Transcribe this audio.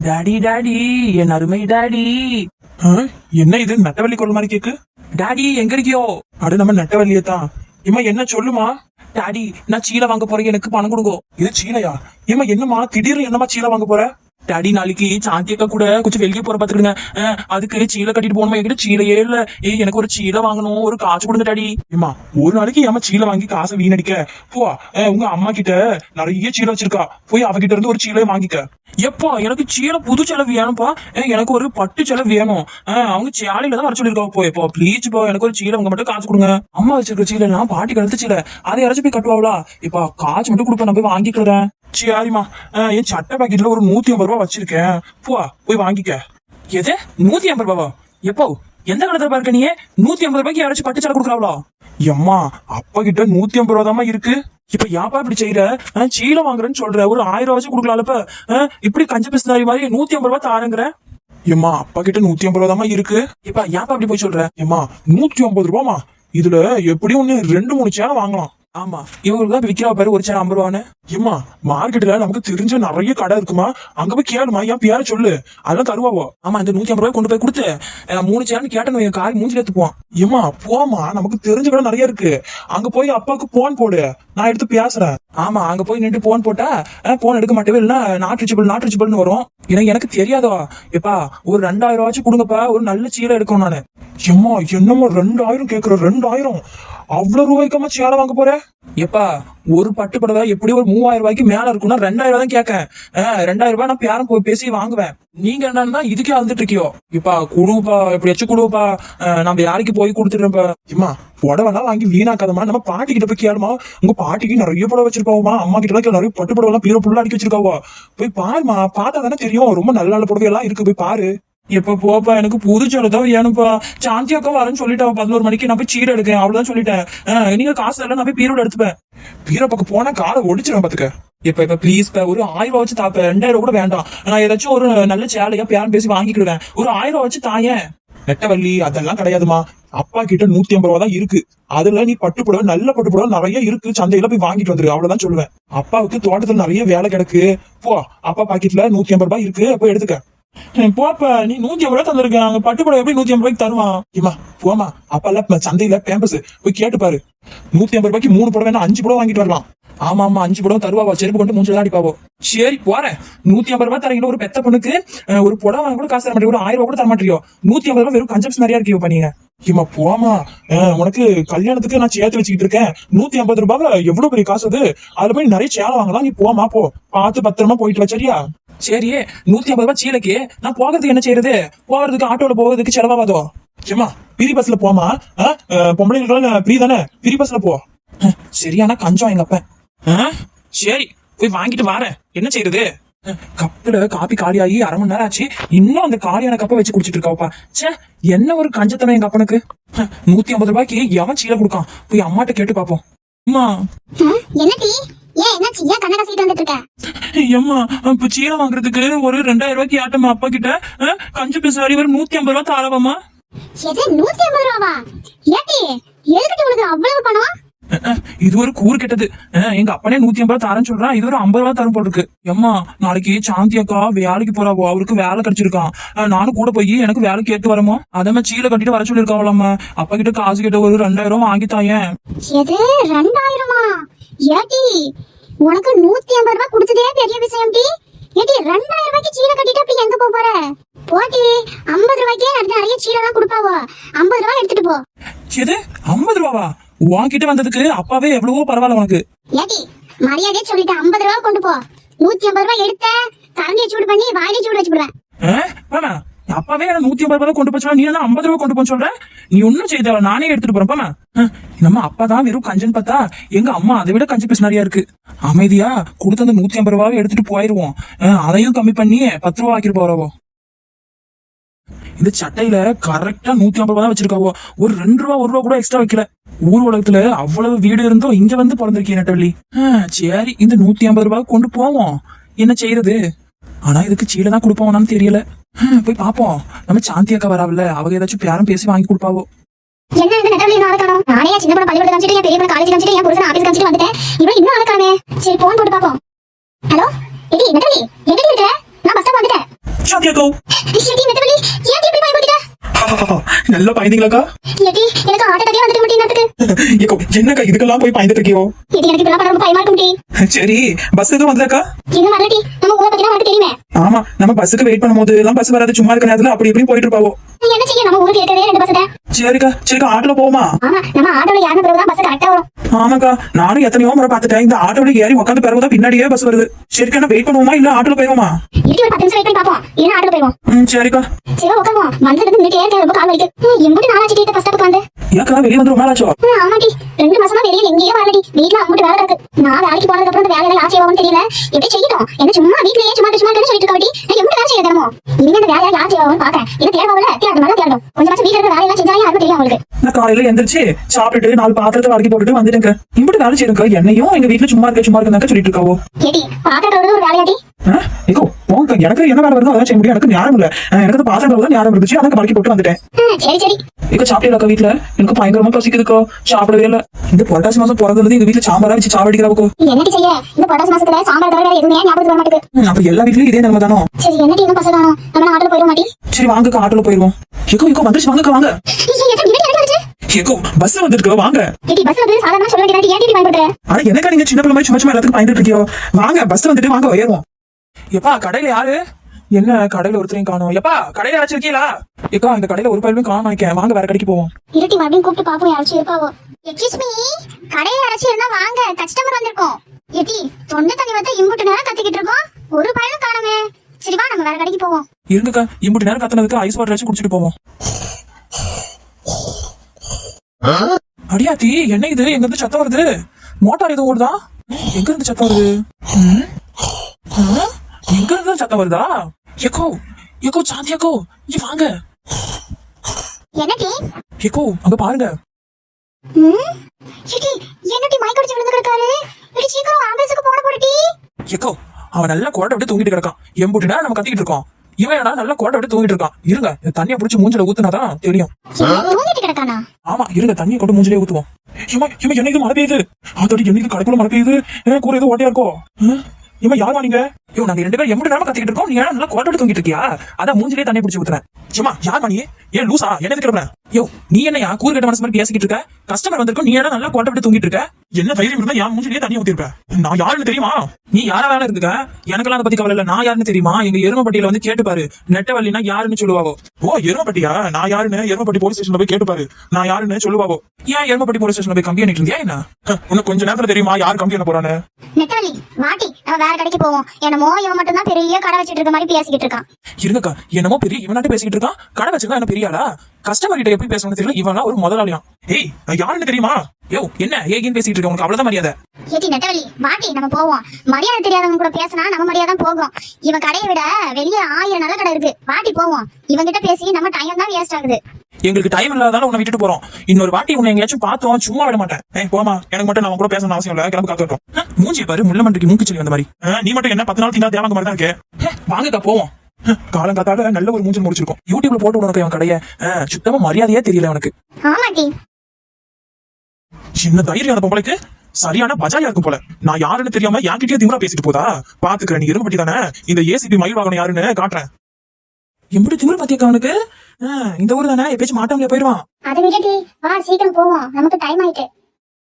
Daddy daddy, என் அருமை daddy. என்ன இது நட்டவள்ளி குரல் மாதிரி கேக்கு? டாடி எங்க இருக்கியோ? அடு நம்ம நட்டவள்ளியே தான். இம்மா என்ன சொல்லுமா? டாடி நான் சீலை வாங்க போறேன், எனக்கு பணம் கொடுங்கோ. இது சீலையா? இம்மா என்னமா திடீர்னு என்னமா சீலை வாங்க போற? டாடி நாளைக்கு சாந்தியக்கா கூட கொஞ்சம் வெளியே போற பாத்துக்கிடுங்க. அதுக்கு சீலை கட்டிட்டு போகணுமா? என்கிட்ட சீலையே இல்ல. எனக்கு ஒரு சீலை வாங்கணும், ஒரு காசு கொடுங்க டாடி. இம்மா ஒரு நாளைக்கு ஏமா சீலை வாங்கி காசை வீணடிக்க? போ, உங்க அம்மா கிட்ட நிறைய சீலை வச்சிருக்கா, போய் அவகிட்ட இருந்து ஒரு சீலை வாங்கிக்க. எப்பா எனக்கு சீலை புது சேலை வேணும்ப்பா. எனக்கு ஒரு பட்டு சேலை வேணும். அவங்க சேலையில தான் வர சொல்லிருக்காங்க. போயப்போ ப்ளீஸ் போ, எனக்கு ஒரு சீலை உங்க மட்டும் காசு கொடுங்க. அம்மா வச்சிருக்க சீலை எல்லாம் பாட்டி கழுத்து சீலை, அதை யாராச்சும் போய் கட்டுவாங்களா? இப்ப காசு மட்டும் கொடுப்பேன், நான் போய் வாங்கிக்கிறேன். சரிம்மா, என் சட்டை பாக்கெட்ல ஒரு 150 ரூபா வச்சிருக்கேன், போய் வாங்கிக்க. எது 150 ரூபாவா? எப்போ எந்த காலத்துல பாருக்க நீ 150 ரூபாய்க்கு யாராச்சும் பட்டு சேலை கொடுக்குறாங்களா? எம்மா அப்பா கிட்ட 150 ரூபா தாமா இருக்கு. இப்ப யாப்பா இப்படி செய்யற? சீலை வாங்குறேன்னு சொல்ற, ஒரு 1000 ரூபா வச்சு கொடுக்கலாம்ப்ப. இப்படி கஞ்ச பிசினாரி மாதிரி 150 ரூபாய் தாருங்கிற. எம்மா அப்பா கிட்ட 150 ரூபா தாமா இருக்கு. இப்ப யாப்பா அப்படி போய் சொல்ற? எம்மா 150 ரூபாமா, இதுல எப்படியும் 2-3 சேலை வாங்கலாம். ஆமா, இவங்களுக்கு தான் விக்கிறா பாரு ஒரு சேலை 50 ரூபான்னு. எம்மா மார்க்கெட்ல நமக்கு தெரிஞ்ச நிறைய கடை இருக்குமா, அங்க போய் கேளுமா, என் பேர சொல்லு, அதெல்லாம் தருவாவோ. ஆமா, இந்த 150 ரூபாய் கொண்டு போய் கொடுத்து 3 சேனல் கேட்டேன்னு என் காய் மூஞ்சில எடுத்துப்போம். எம்மா போமா, நமக்கு தெரிஞ்ச கடை நிறைய இருக்கு, அங்க போய் அப்பாவுக்கு போன் போடு, நான் எடுத்து பேசுறேன். ஆமா, அங்க போய் நின்று போன் போட்டா போன் எடுக்க மாட்டேவே, இல்லைன்னா நாட் ரிச்சபிள்னு வரும். எனக்கு தெரியாதோ. எப்பா ஒரு 2000 ரூபாச்சும் கொடுங்கப்பா, ஒரு நல்ல சீலை எடுக்கணும் நானு. எம்மா என்னமோ 2000 கேக்குற? 2000 அவ்வளவு ரூபாய்க்கமா சேலை வாங்க போற? எப்பா ஒரு பட்டு புடவை எப்படி ஒரு 3000 ரூபாய்க்கு மேல இருக்கும்னா 2000 ரூபாய் தான் கேட்க. 2000 ரூபாய் நான் பேரம் போய் பேசி வாங்குவேன். நீங்க என்னன்னா இதுக்கே வந்துட்டு இருக்கியோ? இப்பா குடுப்பா, எப்படியாச்சும் குடுப்பா, நம்ம யாருக்கு போய் கொடுத்துடுறேன்ப்பா. இம்மா புடவைலாம் வாங்கி வீணாக்காதமா, நம்ம பாட்டி கிட்ட போய் கேளுமா, உங்க பாட்டிக்கு நிறைய புடவை வச்சிருக்காவுமா, அம்மா கிட்ட எல்லாம் நிறைய பட்டு புடவை எல்லாம் பீரோ புள்ள அடிக்க வச்சிருக்காவா, போய் பாருமா, பார்த்தா தானே தெரியும், ரொம்ப நல்ல நல்ல புடவை எல்லாம் இருக்கு, போய் பாரு. எப்ப போப்பா, எனக்கு புது சேலை தான் வேணும்ப்பா. சாந்தி அக்கா வரேன்னு சொல்லிட்டேன் 11 மணிக்கு, நான் போய் சீரை எடுக்கேன், அவ்வளவுதான் சொல்லிட்டேன். நீங்க காசு எல்லாம் நான் போய் பீரோட எடுத்துப்பேன். பீரோ பக்கம் போனா காலை ஒடிச்சிடும் பாத்துக்க. இப்ப ப்ளீஸ் ஒரு 1000 ரூபாய் வச்சு தாப்ப, 2000 கூட வேண்டாம். நான் ஏதாச்சும் ஒரு நல்ல சேலையா பேரம் பேசி வாங்கிக்கிடுவேன். ஒரு 1000 ரூபாய் வச்சு தாயேன். நெட்டவள்ளி அதெல்லாம் கிடையாதுமா, அப்பா கிட்ட 150 ரூபா தான் இருக்கு, அதுல நீ பட்டு புடவை, நல்ல பட்டு புடவை நிறைய இருக்கு, சந்தையில போய் வாங்கிட்டு வந்துரு, அவ்வளவுதான் சொல்லுவேன். அப்பாவுக்கு தோட்டத்துல நிறைய வேலை கிடக்கு, போ, அப்பா பாக்கெட்ல 150 ரூபாய் இருக்கு, போய் எடுத்துக்க. போப்பா, நீ 150 ரூபாய் தந்திருக்க, நாங்க பட்டு புடவை எப்படி 150 ரூபாய்க்கு தருவான்? இம்மா போமா, அப்பா எல்லாம் சந்தையில பேம்பஸ் போய் கேட்டு பாரு, 150 ரூபாய்க்கு 3 புடவை 5 புடவை வாங்கிட்டு வரலாம். ஆமா ஆமா, 5 புடவை தருவாவோ, செருப்பு கொண்டு மூஞ்சில தான் அடிப்பாவோ. சரி போறேன். 150 ரூபாய் தரீங்க, ஒரு பெத்த பொண்ணுக்கு ஒரு புடவை வாங்க கூட காசு தர மாட்டேங்க, ஒரு 1000 ரூபாய் கூட தர மாட்டேறியோ. 150 ரூபாய் வெறும் கன்சப்ஸ் நிறைய இருக்கீங்க பண்ணீங்க. இம்மா போமா, உனக்கு கல்யாணத்துக்கு நான் சேர்த்து வச்சுக்கிட்டு இருக்கேன், 150 ரூபாய் எவ்வளவு பெரிய காசு அது, அதுல போய் நிறைய சேலை வாங்கலாம், நீ போமா, போ, பார்த்து பத்திரமா போயிட்டு வச்சரியா. சரி 150 ரூபாய் சீலைக்கு நான் போகிறதுக்கு என்ன செய்யறது? போகிறதுக்கு ஆட்டோல போகிறதுக்கு செலவாகாதோ? ஏமா பிரி பஸ்ல போமா, பொம்பளைங்களுக்கு ஃப்ரீ தானே, பிரி பஸ்ல போ. சரியான கஞ்சம் எங்க அப்ப. சரி போய் வாங்கிட்டு வரேன், என்ன செய்யறது? கப்புல காப்பி காலியாகி 1/2 மணி நேரம் ஆச்சு, இன்னும் அந்த காலியான கப்பை வச்சு குடிச்சிட்டு இருக்காப்பா. சே, என்ன ஒரு கஞ்சத்தனம் எங்க அப்பனுக்கு. 150 ரூபாய்க்கு எவன் சீலை கொடுக்கான்? போய் அம்மாட்ட கேட்டு பாப்போம். அம்மா எம்மா, இப்ப சீலை வாங்குறதுக்கு ஒரு 2000 ரூபாய்க்கு ஆட்டமா அப்பா கிட்ட, கஞ்ச பிசாரி ஒரு 150 ரூபாய் தாரவாமா. இது ஒரு கூறு கெட்டது. எங்க அப்பனே 150 ரூபாய் தரேன்னு சொல்றான், இது ஒரு 50 ரூபாய் தரும் போல இருக்கு. எம்மா நாளைக்கு சாந்தி அக்கா வேலைக்கு போறாவோ, அவருக்கு வேலை கிடைச்சிருக்கான், நானும் கூட போய் எனக்கு வேலை கேட்டு வரமோ, அதே மாதிரி சீலை கட்டிட்டு வர சொல்லிருக்காவலாமா. அப்பா கிட்ட காசு கிட்ட ஒரு 2000 வாங்கித்தாயேன். உனக்கு 150 ரூபாய் கொடுத்ததே பெரிய விஷயம் டி. ஏடி 2000 ரூபாய்க்கு சீலை கட்டிட்டு அப்படி எங்க போற? போடி 50 ரூபாய்க்கே நிறைய சீலை தான் கொடுப்பாவோ, 50 ரூபாய் எடுத்துட்டு போ. எது 50 ரூபாவா? உன்கிட்ட வந்ததுக்கு அப்பாவே எவ்வளவோ பரவாயில்ல உனக்கு. ஏடி மரியாதையே சொல்லிட்டு 50 ரூபாய் கொண்டு போ. 150 ரூபாய் எடுத்த கரண்டியை சூடு பண்ணி வாயிலே சூடு வச்சுடுவேன். அப்பாவே 150 ரூபாய் கொண்டு போச்சா, நீ என்ன 50 ரூபாய் கொண்டு போன்னு சொல்ற? நீ ஒன்னும் செய்த, நானே எடுத்துட்டு போறேன். பாமா, நம்ம அப்பா தான் வெறும் கஞ்சன் பார்த்தா, எங்க அம்மா அதை விட கஞ்சி பீஸ் நிறைய இருக்கு. அமைதியா கொடுத்த அந்த 150 ரூபாவை எடுத்துட்டு போயிருவோம். அதையும் கம்மி பண்ணி 10 ரூபாய் ஆக்கிட்டு போறவோ. இந்த சட்டையில கரெக்டா 150 ரூபாய் தான் வச்சிருக்காவோ, ஒரு 2 ரூபா 1 ரூபா கூட எக்ஸ்ட்ரா வைக்கல. ஊர் உலகத்துல அவ்வளவு வீடு இருந்தோம், இங்க வந்து பிறந்திருக்கேன் நெட்டவள்ளி. சரி இந்த 150 ரூபாய் கொண்டு போவோம், என்ன செய்யறது? ஆனா இதுக்கு சீலை தான் கொடுப்போம்னான்னு தெரியல. போய் பாப்போம், நம்ம சாந்தி அக்கா வராவில்ல, அவங்க ஏதாச்சும் பேரம் பேசி வாங்கி கொடுப்பாவோ. என்ன இந்த நெட்டவள்ளி இன்னும் ஆளக்கானோம்? நானே சின்ன பொண்ணு பள்ளிக்கூடம் காமிச்சிட்டு, என் பெரிய பொண்ணு காலேஜ் காமிச்சிட்டு, என் புருஷன் ஆபீஸ் காமிச்சிட்டு வந்துட்டேன், இவன் இன்னும் ஆளக்கானே. சரி போன் போட்டு பாப்போம். ஹலோ எடி நெட்டவள்ளி, எங்கடி இருக்க? நான் பஸ் ஸ்டாப் வந்துட்டேன். சாந்தியாக்கோ ஏடி நெட்டவலி ஏடி இப்படி பயந்துட்ட? நல்லா பாய்ந்தீங்களாக்கா? ஏடி எனக்கு ஹார்ட் அட்டாக் வந்துட்டு முட்டி நேரத்துக்கு. ஏக்கோ என்னக்கா இதுக்கெல்லாம் போய் பாய்ந்துட்டு இருக்கியோ? ஏடி எனக்கு இப்பலாம் ரொம்ப பயமா இருக்கு முட்டி. சரி பஸ் எதுவும் வந்ததாக்கா? எங்க வரலடி, நம்ம ஊரை பத்தி உனக்கு தெரியுமே. ஆமா நம்ம பஸ்ஸுக்கு வெயிட் பண்ணும்போது எல்லாம் பஸ் வராது, சும்மா இருக்க நேரத்துல அப்படி இப்படி போயிட்டு இருப்பாவோ. என்ன செய்ய, நம்ம ஊருக்கு இருக்கதே 2 பஸ் தான். சரிக்கா ஆட்டோல போவோமா? ஆமா, நம்ம ஆட்டோல யாருன்னு பிறகுதான் பஸ் கரெக்டா வரும். ஆமாக்கா நானும் எத்தனையோ முறை பார்த்துட்டேன், இந்த ஆட்டோல ஏறி உட்காந்து பிறகுதான் பின்னாடியே பஸ் வருது. சரிக்கா வெயிட் பண்ணுவோமா இல்ல ஆட்டோல போயிருவோமா? இடி ஒரு 10 நிமிஷம் வெயிட் பண்ணி பாப்போம், இல்ல ஆட்டோல போய்வோம். சரிக்கா சரி உட்காருவோம். வந்ததுக்கு நின்னுட்டே இருக்க ரொம்ப கால் வலிக்கு. எம்புட்டு நாளாச்சு பஸ் ஸ்டாப்புக்கு வந்து. ஏக்கா வெளியே வந்து ரொம்ப நாளாச்சோ? ஆமாடி, 2 மாசமா வெளியில எங்கேயே வரலடி. வீட்டுல அம்மட்டு வேலை கிடக்கு. நான் வேலைக்கு போனதுக்கு அப்புறம் இந்த வேலையில யார் செய்வாங்கன்னு தெரியல. எப்படி செய்யட்டும், என்ன சும்மா வீட்லயே சும்மா சொல்லிட்டு இருக்காடி. நான் எம்புட்டு வேலை செய்ய தரமோ. இனிமே அந்த வேலையில யார் செய்வாங்கன்னு பாக்கேன். என்ன தேடவாங்கல தேடணும், நல்லா தேடணும். கொஞ்சம் வீட்டுல இருக்க வேலையெல்லாம் செஞ்சாலே யாருக்கும் தெரியும் அவங்களுக்கு. நான் காலையில எந்திரிச்சு சாப்பிட்டுட்டு 4 பாத்திரத்தை வடக்கி போட்டுட்டு வந்துட்டேங்க. இப்படி வேலை செய்யுங்க, என்னையும் எங்க வீட்டுல சும்மா இருக்க சொல்லிட்டு இருக்காவோ. கேட்டி பாத்திரம் ஒரு வேலையாட்டி. ஏக்கோ போங்க, எனக்கு என்ன வேலை வருதோ அதான் செய்ய முடியும். எனக்கு ஞானம் இல்ல, எனக்கு பாத்திரம் தான் ஞானம் இருந்துச்சு, அதான் வடக்கி போட்டு வந்துட்டேன். சரி இக்க சாப்பிட்டீங்களா வீட்டுல? எனக்கு பயங்கரமா பசிக்குதுக்கோ, சாப்பிடவே இல்ல. இந்த புரட்டாசி மாசம் பிறந்தது எங்க வீட்டுல சாம்பாரா வச்சு சாவடிக்கிறாவுக்கோ. என்னடி செய்ய, இந்த புரட்டாசி மாசத்துல சாம்பார் தவிர வேற எதுவுமே ஞாபகத்துக்கு வர மாட்டேங்குது. அப்ப எல்லா வீட்லயும் இதே நிலைமை தானோ? சரி என்னடி இன்னும் பசங்க காணோம், நம்ம ஆட்டோல போயிட மாட்டி. சரி வாங்கக்கா ஆட்டோல போயிருவோம். ஏக்கோ வந்துச்சு, வாங்கக்கா வாங்க. ஏக்கோ பஸ் வந்துருக்கு வாங்க. கேட்டி பஸ் வந்து சாதாரண சொல்ல வேண்டியது ஏன் பயன்படுற? ஆனா எனக்கா நீங்க சின்ன பிள்ளை மாதிரி சும்மா எல்லாத்துக்கும் பயந்துட்டு இருக்கியோ? வாங்க பஸ் வந்துட்டு வாங்க ஏறுவோம். எப்பா கடையில யாரு? என்ன கடையில ஒருத்தரையும் காணோம். எப்பா கடையில யாராச்சும் இருக்கீங்களா? ஏக்கா இந்த கடையில ஒரு பையனும் காணோம் நினைக்கிறேன், வாங்க வேற கடைக்கு போவோம். இருட்டி மறுபடியும் கூப்பிட்டு பாப்போம் யாராச்சும் இருப்பாவோ. எக்ஸ்கியூஸ் மீ, கடையில யாராச்சும் இருந்தா வாங்க, கஸ்டமர் வந்திருக்கோம். ஏட்டி தொண்டை தண்ணி வந்து இம்புட்டு நேரம் கத்திக்கிட்டு இருக்கோம், ஒரு பையனும் காணோமே. சரி வா நம்ம வேற கடைக்கு போவோம். இருங்கக்கா இம்புட்டு நேரம் கத்துனதுக்கு ஐஸ் வாட்டர் வச்சு குடிச்சிட்டு போவோம். அடியாத்தி என்ன இது, எங்க இருந்து சத்தம் வருது? மோட்டார் எதுவும் ஓடுதா? எங்க இருந்து சத்தம் வருது? எங்க இருந்து சத்தம் வருதா? ஏக்கோ சாந்தியாக்கோ இங்க வாங்க. என்னடி? ஏக்கோ அங்க பாருங்க. ஏட்டி என்னடி மைக் அடிச்சு விழுந்து கிடக்காரு? ஏடி சீக்கிரம் ஆம்புலன்ஸ்க்கு போட போடுடி. ஏக்கோ அவன் நல்லா கோட்டை விட்டு தூங்கிட்டு கிடக்கான். எம்புட்டுனா நம்ம கத்திக்கிட்டு இருக்கோம், இவன் ஏன்னா நல்லா கோட்டை விட்டு தூங்கிட்டு இருக்கான். இருங்க தண்ணியை பிடிச்சி மூஞ்சில ஊத்துனாதான் தெரியும். தூங்கிட்டு கிடக்கானா? ஆமா இருங்க தண்ணியை கொண்டு மூஞ்சிலே ஊத்துவோம். என்ன இது மழை பெய்யுது? அதோட என்ன இது கடைக்குள்ள மழை பெய்யுது? கூட ஏதோ ஓட்டையா இருக்கோ? யார் வாங்க? நாங்க 2 பேரும் எம்புட்டு நேரம் கத்திக்கிட்டு இருக்கோம், நீ ஏன்னா நல்லா கோட்டை விட்டு தூங்கிட்டு இருக்கியா? அதான் மூஞ்சிலே தண்ணி பிடிச்சி ஊத்துறேன். சும்மா யார் வாணி? ஏன் லூசா என்ன இருக்கிற? நீ என்னையா கூறுகட்ட மனசு மாதிரி பேசிக்கிட்டு இருக்க? கஸ்டமர் வந்திருக்கோம், நீ ஏன்னா நல்லா கோட்டை விட்டு தூங்கிட்டு இருக்க? என்ன தைரியம் இருந்தா என் மூஞ்சிலே தண்ணி ஊத்திருப்பேன். நான் யாருன்னு தெரியுமா? நீ யாரா வேலை இருந்துக்க, எனக்கெல்லாம் அதை பத்தி கவலை இல்ல. நான் யாருன்னு தெரியுமா? எங்க எருமப்பட்டியில வந்து கேட்டுப்பாரு, நெட்டவள்ளினா யாருன்னு சொல்லுவாவோ. ஓ எருமப்பட்டியா? நான் யாருன்னு எருமப்பட்டி போலீஸ் ஸ்டேஷன்ல போய் கேட்டுப்பாரு, நான் யாருன்னு சொல்லுவாவோ. ஏன் எருமப்பட்டி போலீஸ் ஸ்டேஷன்ல போய் கம்பி அணிட்டு இருந்தியா என்ன? உனக்கு கொஞ்ச நேரத்துல தெரியுமா யார் கம்பி அண போறான்னு? நெட்டவலி மாட்டி நம்ம வேற கடைக்கு போவோம். என்னமோ இவன் மட்டும் தான் பெரிய கடை வச்சிட்டு இருக்க மாதிரி பேசிக்கிட்டு இருக்கான். இருங்கக்கா என்னமோ பெரிய இவனாட்டு பேசிக்கிட்டு இருக்கான், கடை வச்சிருக்கா என்ன பெரிய ஆளா? கஸ்டமர் கிட்ட எப்படி பேசணும்னு தெரியல, இவனா ஒரு முதலாளியாம். ஏய் நான் யாருன்னு தெரியுமா? என்ன ஏகின்னு பேசிட்டு இருக்க, உனக்கு அவ்வளவுதான் மரியாதை. ஏட்டி நெட்டவலி மாட்டி நம்ம போவோம். மரியாதை தெரியாதவங்க கூட பேசினா நம்ம மரியாதை போகும். இவன் கடையை விட வெளியே 1000 நல்ல கடை இருக்கு, வாட்டி போவோம். இவன் கிட்ட பேசி நம்ம டைம் தான் வேஸ்ட் ஆகுது. எங்களுக்கு டைம் இல்லாதால உன்னை விட்டுட்டு போறோம். இன்னொரு வாட்டி உன்னை எங்கேயாச்சும் பார்த்தோம் சும்மா விட மாட்டேன். போமா, எனக்கு மட்டும் நான் கூட பேசணும் அவசியம் இல்ல, கிளம்பு காக்கட்டும். மூஞ்சி பாரு முள்ள மண்டிக்கு மூக்கு சொல்லி வந்த மாதிரி. நீ மட்டும் என்ன 10 நாள் தின்னா தேவாங்க மாதிரி தான் இருக்கே. வாங்கக்கா போவோம். காலங்காத்தால நல்ல ஒரு மூஞ்சி முடிச்சிருக்கோம். யூடியூப்ல போட்டு உனக்கு அவன் கடைய சுத்தமா மரியாதையே தெரியல உனக்கு. ஆமாட்டி சின்ன தைரியம் அந்த பொம்பளைக்கு சரியான பஜாயா இருக்கும் போல. நான் யாருன்னு தெரியாம என்கிட்டயே திமுறா பேசிட்டு போதா? பாத்துக்கிறேன், நீ எருமப்பட்டி தானே, இந்த ஏசிபி மயில் வாகனம் யாருன்னு காட்டுறேன். எப்படி திமுற பாத்தியக்கா அவனுக்கு? இந்த ஊர் தானே எப்பயாச்சும் மாட்டாமலே போயிருவான். அதை விட்டுட்டு வா சீக்கிரம் போவோம், நமக்கு டைம் ஆயிட்டு.